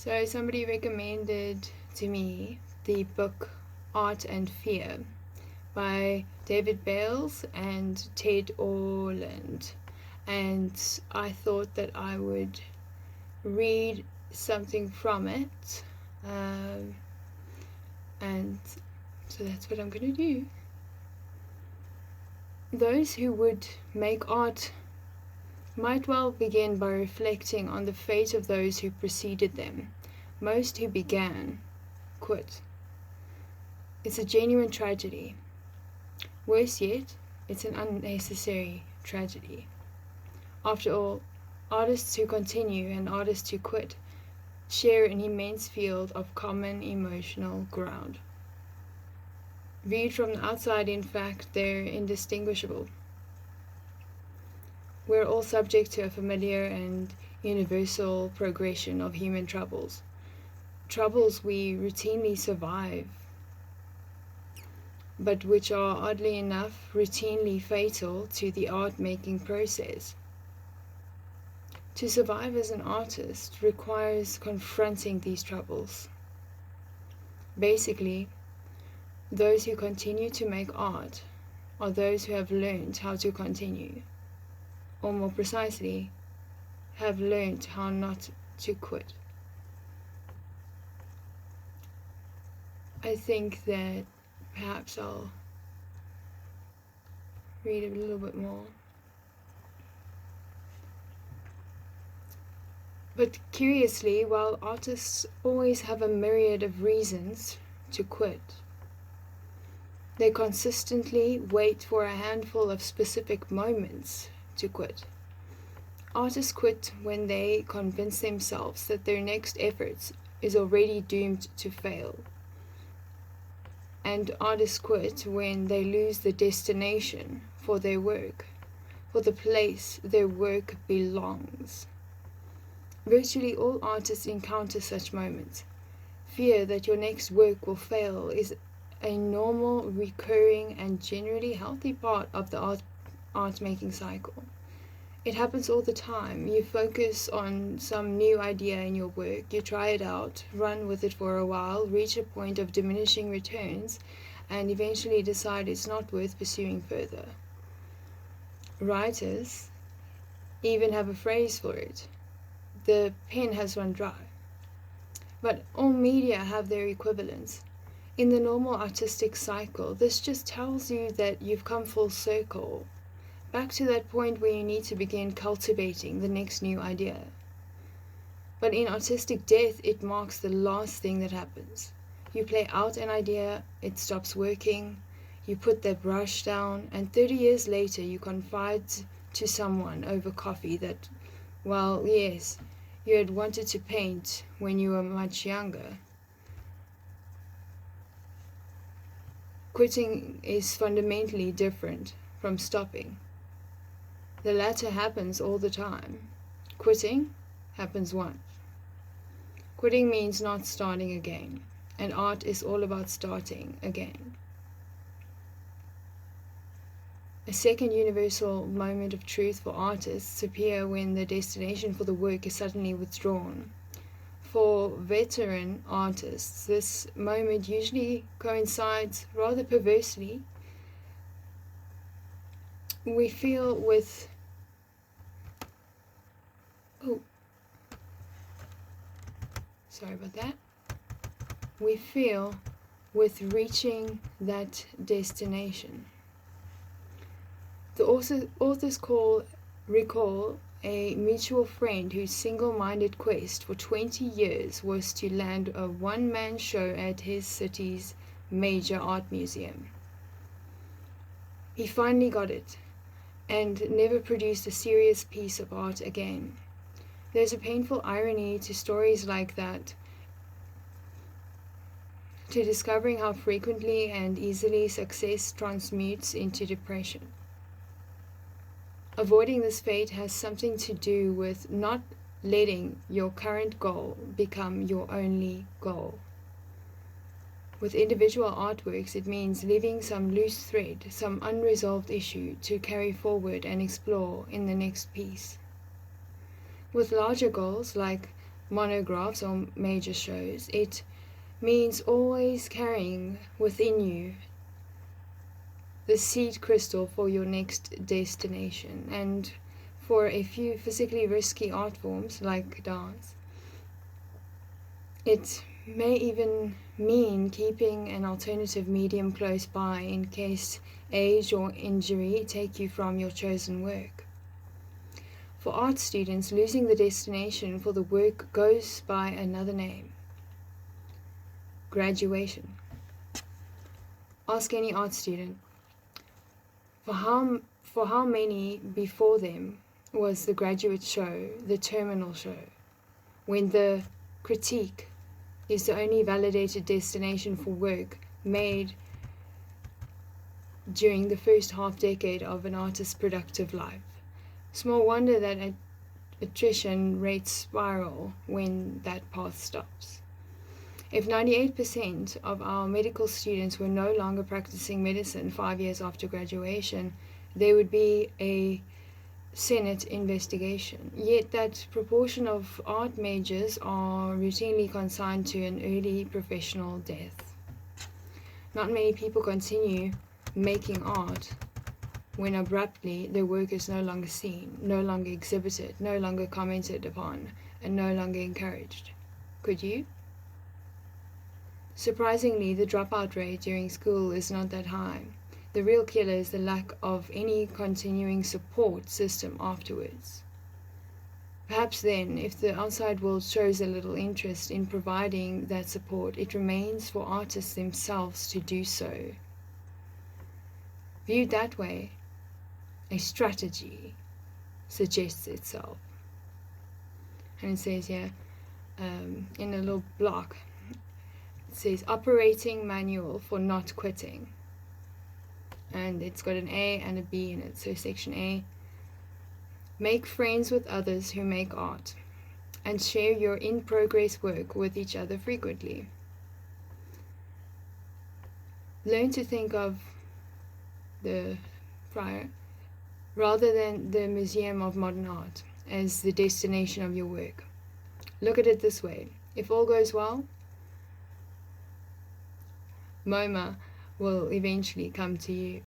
So somebody recommended to me the book Art and Fear by David Bayles and Ted Orland, and I thought that I would read something from it, and so that's what I'm going to do. Those who would make art might well begin by reflecting on the fate of those who preceded them. Most who began quit. It's a genuine tragedy. Worse yet, it's an unnecessary tragedy. After all, artists who continue and artists who quit share an immense field of common emotional ground. Viewed from the outside, in fact, they're indistinguishable. We're all subject to a familiar and universal progression of human troubles. Troubles we routinely survive, but which are, oddly enough, routinely fatal to the art-making process. To survive as an artist requires confronting these troubles. Basically, those who continue to make art are those who have learned how to continue, or more precisely, have learned how not to quit. I think that perhaps I'll read a little bit more. But curiously, while artists always have a myriad of reasons to quit, they consistently wait for a handful of specific moments to quit. Artists quit when they convince themselves that their next effort is already doomed to fail. And artists quit when they lose the destination for their work, for the place their work belongs. Virtually all artists encounter such moments. Fear that your next work will fail is a normal, recurring, and generally healthy part of the art-making cycle. It happens all the time. You focus on some new idea in your work, you try it out, run with it for a while, reach a point of diminishing returns, and eventually decide it's not worth pursuing further. Writers even have a phrase for it. The pen has run dry. But all media have their equivalents. In the normal artistic cycle, this just tells you that you've come full circle, back to that point where you need to begin cultivating the next new idea. But in artistic death, it marks the last thing that happens. You play out an idea, it stops working, you put the brush down, and 30 years later you confide to someone over coffee that, well, yes, you had wanted to paint when you were much younger. Quitting is fundamentally different from stopping. The latter happens all the time. Quitting happens once. Quitting means not starting again, and art is all about starting again. A second universal moment of truth for artists appears when the destination for the work is suddenly withdrawn. For veteran artists, this moment usually coincides rather perversely. We feel with We feel with reaching that destination. The authors recall a mutual friend whose single-minded quest for 20 years was to land a one-man show at his city's major art museum. He finally got it, and never produced a serious piece of art again. There's a painful irony to stories like that, to discovering how frequently and easily success transmutes into depression. Avoiding this fate has something to do with not letting your current goal become your only goal. With individual artworks, it means leaving some loose thread, some unresolved issue to carry forward and explore in the next piece. With larger goals, like monographs or major shows. It means always carrying within you the seed crystal for your next destination. And for a few physically risky art forms like dance, it may even mean keeping an alternative medium close by in case age or injury take you from your chosen work. For art students, losing the destination for the work goes by another name: graduation. Ask any art student, for how many before them was the graduate show the terminal show, when the critique is the only validated destination for work made during the first half-decade of an artist's productive life. Small wonder that attrition rates spiral when that path stops. If 98% of our medical students were no longer practicing medicine 5 years after graduation, there would be a Senate investigation. Yet that proportion of art majors are routinely consigned to an early professional death. Not many people continue making art when abruptly their work is no longer seen, no longer exhibited, no longer commented upon, and no longer encouraged. Could you? Surprisingly, the dropout rate during school is not that high. The real killer is the lack of any continuing support system afterwards. Perhaps then, if the outside world shows a little interest in providing that support, it remains for artists themselves to do so. Viewed that way, a strategy suggests itself. And it says here, in a little block, it says operating manual for not quitting. And it's got an A and a B in it. So section A, make friends with others who make art and share your in-progress work with each other frequently. Learn to think of the prior rather than the Museum of Modern Art as the destination of your work. Look at it this way: if all goes well, MoMA will eventually come to you.